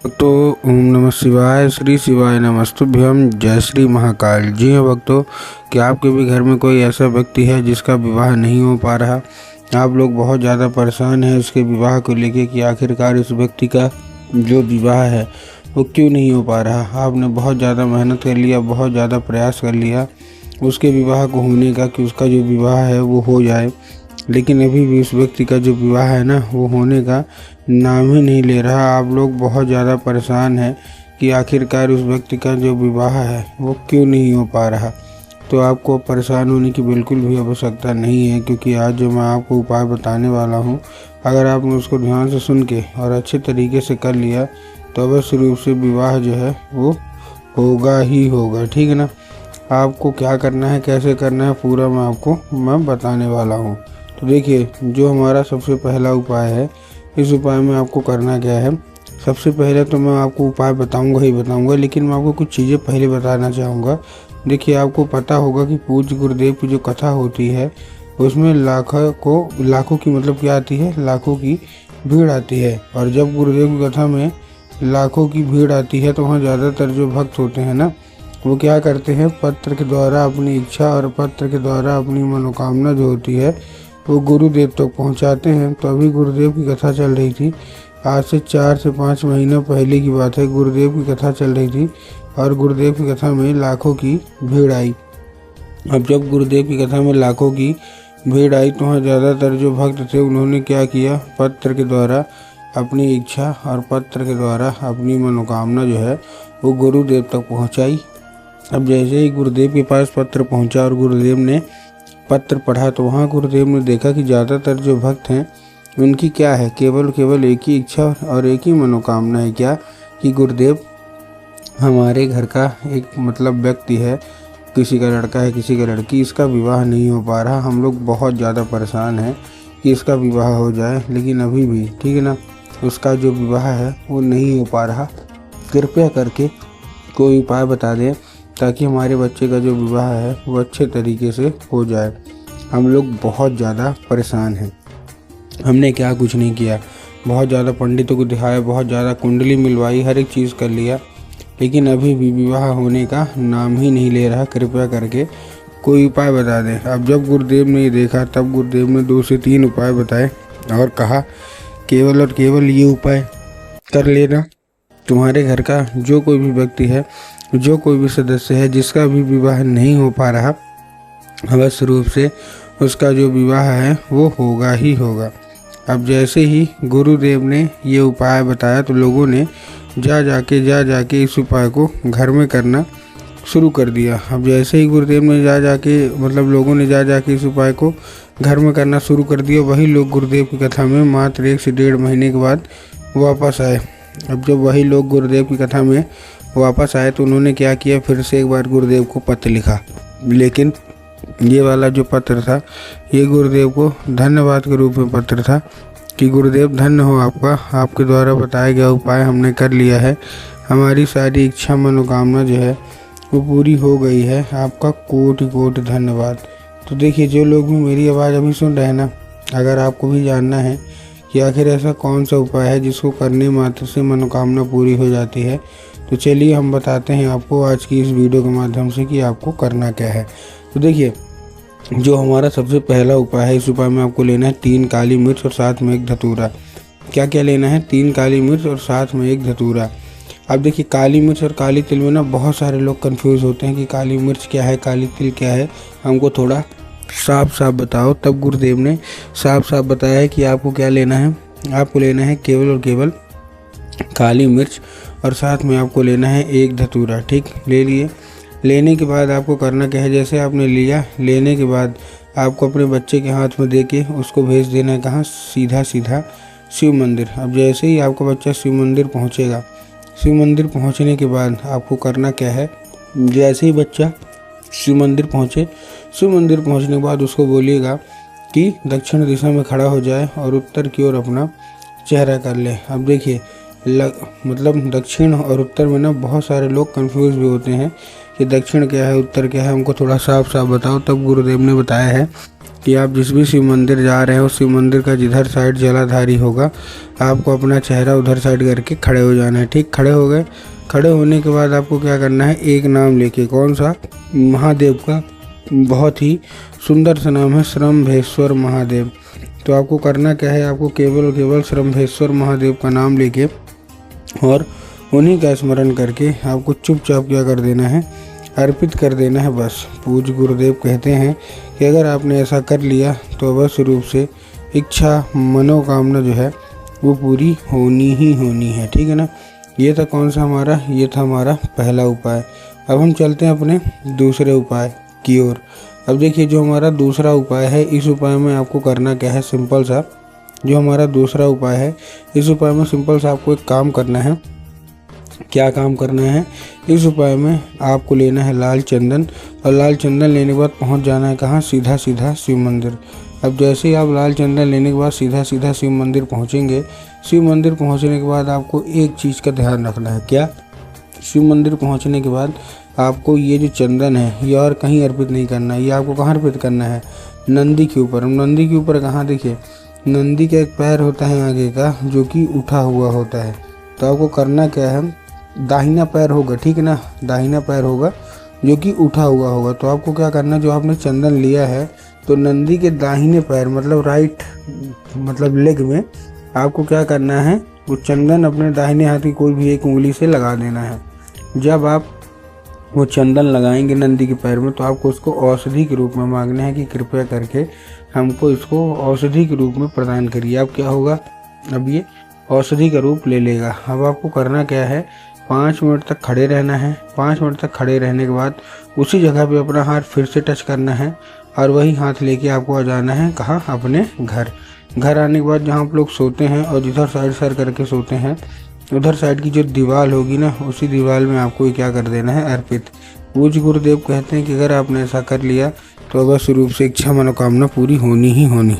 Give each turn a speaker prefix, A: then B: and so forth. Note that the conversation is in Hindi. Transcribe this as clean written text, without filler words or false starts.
A: तो ओम नमः शिवाय, श्री शिवाय नमस्तुभ्यम, जय श्री महाकाल। जी हाँ भक्तों, क्या आपके भी घर में कोई ऐसा व्यक्ति है जिसका विवाह नहीं हो पा रहा? आप लोग बहुत ज़्यादा परेशान हैं उसके विवाह को लेके कि आखिरकार उस व्यक्ति का जो विवाह है वो क्यों नहीं हो पा रहा। आपने बहुत ज़्यादा मेहनत कर लिया, बहुत ज़्यादा प्रयास कर लिया उसके विवाह को होने का, कि उसका जो विवाह है वो हो जाए, लेकिन अभी भी उस व्यक्ति का जो विवाह है ना वो होने का नाम ही नहीं ले रहा। आप लोग बहुत ज़्यादा परेशान हैं कि आखिरकार उस व्यक्ति का जो विवाह है वो क्यों नहीं हो पा रहा। तो आपको परेशान होने की बिल्कुल भी आवश्यकता नहीं है, क्योंकि आज जो मैं आपको उपाय बताने वाला हूँ, अगर आपने उसको ध्यान से सुन के और अच्छे तरीके से कर लिया तो अवश्य रूप से विवाह जो है वो होगा ही होगा। ठीक है ना। आपको क्या करना है, कैसे करना है, पूरा मैं बताने वाला हूँ। तो देखिए, जो हमारा सबसे पहला उपाय है, इस उपाय में आपको करना क्या है। सबसे पहले तो मैं आपको उपाय बताऊंगा ही बताऊंगा, लेकिन मैं आपको कुछ चीज़ें पहले बताना चाहूँगा। देखिए, आपको पता होगा कि पूज्य गुरुदेव की जो कथा होती है उसमें लाखों की मतलब क्या आती है, लाखों की भीड़ आती है। और जब गुरुदेव की कथा में लाखों की भीड़ आती है तो वहाँ ज़्यादातर जो भक्त होते हैं ना, वो क्या करते हैं, पत्र के द्वारा अपनी इच्छा और पत्र के द्वारा अपनी मनोकामना जो होती है वो गुरुदेव तक पहुंचाते हैं। तो अभी गुरुदेव की कथा चल रही थी, आज से 4 से 5 महीना पहले की बात है। गुरुदेव की कथा चल रही थी और गुरुदेव की कथा में लाखों की भीड़ आई। अब जब गुरुदेव की कथा में लाखों की भीड़ आई तो वहाँ ज़्यादातर जो भक्त थे उन्होंने क्या किया, पत्र के द्वारा अपनी इच्छा और पत्र के द्वारा अपनी मनोकामना जो है वो गुरुदेव तक पहुँचाई। अब जैसे ही गुरुदेव के पास पत्र पहुँचा और गुरुदेव ने पत्र पढ़ा तो वहाँ गुरुदेव ने देखा कि ज़्यादातर जो भक्त हैं उनकी क्या है, केवल एक ही इच्छा और एक ही मनोकामना है, क्या कि गुरुदेव हमारे घर का एक मतलब व्यक्ति है, किसी का लड़का है, किसी का लड़की, इसका विवाह नहीं हो पा रहा। हम लोग बहुत ज़्यादा परेशान हैं कि इसका विवाह हो जाए, लेकिन अभी भी, ठीक है ना, उसका जो विवाह है वो नहीं हो पा रहा। कृपया करके कोई उपाय बता दें ताकि हमारे बच्चे का जो विवाह है वो अच्छे तरीके से हो जाए। हम लोग बहुत ज़्यादा परेशान हैं। हमने क्या कुछ नहीं किया, बहुत ज़्यादा पंडितों को दिखाया, बहुत ज़्यादा कुंडली मिलवाई, हर एक चीज़ कर लिया, लेकिन अभी भी विवाह होने का नाम ही नहीं ले रहा। कृपया करके कोई उपाय बता दें। अब जब गुरुदेव ने ये देखा तब गुरुदेव ने 2 से 3 उपाय बताए और कहा, केवल और केवल ये उपाय कर लेना। तुम्हारे घर का जो कोई भी व्यक्ति है, जो कोई भी सदस्य है जिसका भी विवाह नहीं हो पा रहा, अवश्य रूप से उसका जो विवाह है वो होगा ही होगा। अब जैसे ही गुरुदेव ने ये उपाय बताया तो लोगों ने जा जाके इस उपाय को घर में करना शुरू कर दिया। अब जैसे ही गुरुदेव ने लोगों ने जा जाके इस उपाय को घर में करना शुरू कर दिया, वही लोग गुरुदेव की कथा में मात्र 1 से 1.5 महीने के बाद वापस आए। अब जब वही लोग गुरुदेव की कथा में वापस आए तो उन्होंने क्या किया, फिर से एक बार गुरुदेव को पत्र लिखा, लेकिन ये वाला जो पत्र था ये गुरुदेव को धन्यवाद के रूप में पत्र था कि गुरुदेव धन्य हो आपका, आपके द्वारा बताया गया उपाय हमने कर लिया है, हमारी सारी इच्छा मनोकामना जो है वो पूरी हो गई है, आपका कोटि कोटि धन्यवाद। तो देखिए, जो लोग भी मेरी आवाज़ अभी सुन रहे हैं ना, अगर आपको भी जानना है कि आखिर ऐसा कौन सा उपाय है जिसको करने मात्र से मनोकामना पूरी हो जाती है, तो चलिए हम बताते हैं आपको आज की इस वीडियो के माध्यम से कि आपको करना क्या है। तो देखिए, जो हमारा सबसे पहला उपाय है, इस उपाय में आपको लेना है 3 काली मिर्च और साथ में 1 धतूरा। क्या क्या लेना है, 3 काली मिर्च और साथ में 1 धतूरा। अब देखिए, काली मिर्च और काली तिल में ना बहुत सारे लोग कंफ्यूज होते हैं कि काली मिर्च क्या है, काली तिल क्या है, हमको थोड़ा साफ साफ बताओ। तब गुरुदेव ने साफ साफ बताया है कि आपको क्या लेना है, आपको लेना है केवल और केवल काली मिर्च और साथ में आपको लेना है 1 धतूरा। ठीक, ले लिए। लेने के बाद आपको करना क्या है, जैसे आपने लिया, लेने के बाद आपको अपने बच्चे के हाथ में दे के उसको भेज देना है कहाँ, सीधा शिव मंदिर। अब जैसे ही आपका बच्चा शिव मंदिर पहुँचेगा, शिव मंदिर पहुँचने के बाद आपको करना क्या है, जैसे ही बच्चा शिव मंदिर पहुँचे, शिव मंदिर पहुँचने के बाद उसको बोलिएगा कि दक्षिण दिशा में खड़ा हो जाए और उत्तर की ओर अपना चेहरा कर ले। अब देखिए, दक्षिण और उत्तर में ना बहुत सारे लोग कंफ्यूज भी होते हैं कि दक्षिण क्या है, उत्तर क्या है, हमको थोड़ा साफ साफ बताओ। तब गुरुदेव ने बताया है कि आप जिस भी शिव मंदिर जा रहे हैं उस शिव मंदिर का जिधर साइड जलाधारी होगा आपको अपना चेहरा उधर साइड करके खड़े हो जाना है। ठीक, खड़े हो गए। खड़े होने के बाद आपको क्या करना है, एक नाम लेके, कौन सा, महादेव का बहुत ही सुंदर सा नाम है श्रम्भेश्वर महादेव। तो आपको करना क्या है, आपको केवल और केवल श्रम्भेश्वर महादेव का नाम लेके और उन्हीं का स्मरण करके आपको चुपचाप क्या कर देना है, अर्पित कर देना है बस। पूज्य गुरुदेव कहते हैं कि अगर आपने ऐसा कर लिया तो अवश्य रूप से इच्छा मनोकामना जो है वो पूरी होनी ही होनी है। ठीक है ना। ये था कौन सा हमारा, ये था हमारा पहला उपाय। अब हम चलते हैं अपने दूसरे उपाय की ओर। अब देखिए जो हमारा दूसरा उपाय है, इस उपाय में आपको करना क्या है, सिंपल सा। जो हमारा दूसरा उपाय है, इस उपाय में सिंपल सा आपको एक काम करना है। क्या काम करना है, इस उपाय में आपको लेना है लाल चंदन, और लाल चंदन लेने के बाद पहुंच जाना है कहाँ, सीधा सीधा शिव मंदिर। अब जैसे ही आप लाल चंदन लेने के बाद सीधा सीधा शिव मंदिर पहुंचेंगे, शिव मंदिर पहुंचने के बाद आपको एक चीज़ का ध्यान रखना है। क्या, शिव मंदिर पहुंचने के बाद आपको ये जो चंदन है ये और कहीं अर्पित नहीं करना है, ये आपको कहाँ अर्पित करना है, नंदी के ऊपर। नंदी के ऊपर कहाँ, देखिए नंदी का एक पैर होता है आगे का जो कि उठा हुआ होता है। तो आपको करना क्या है, दाहिना पैर होगा, ठीक है ना, दाहिना पैर होगा जो कि उठा हुआ होगा। तो आपको क्या करना, जो आपने चंदन लिया है तो नंदी के दाहिने पैर मतलब राइट मतलब लेग में आपको क्या करना है, वो चंदन अपने दाहिने हाथ की कोई भी एक उंगली से लगा देना है। जब आप वो चंदन लगाएंगे नंदी के पैर में तो आपको उसको औषधि के रूप में मांगना है कि कृपया करके हमको इसको औषधि के रूप में प्रदान करिए। अब क्या होगा, अब ये औषधि का रूप ले लेगा। अब आपको करना क्या है, 5 मिनट तक खड़े रहना है। 5 मिनट तक खड़े रहने के बाद उसी जगह पे अपना हाथ फिर से टच करना है और वही हाथ लेके आपको आ जाना है कहाँ, अपने घर। घर आने के बाद जहाँ आप लोग सोते हैं और जिधर साइड सर करके सोते हैं उधर साइड की जो दीवार होगी ना, उसी दीवार में आपको क्या कर देना है, अर्पित। पूज्य गुरुदेव कहते हैं कि अगर आपने ऐसा कर लिया तो अवश्य रूप से इच्छा मनोकामना पूरी होनी ही होनी।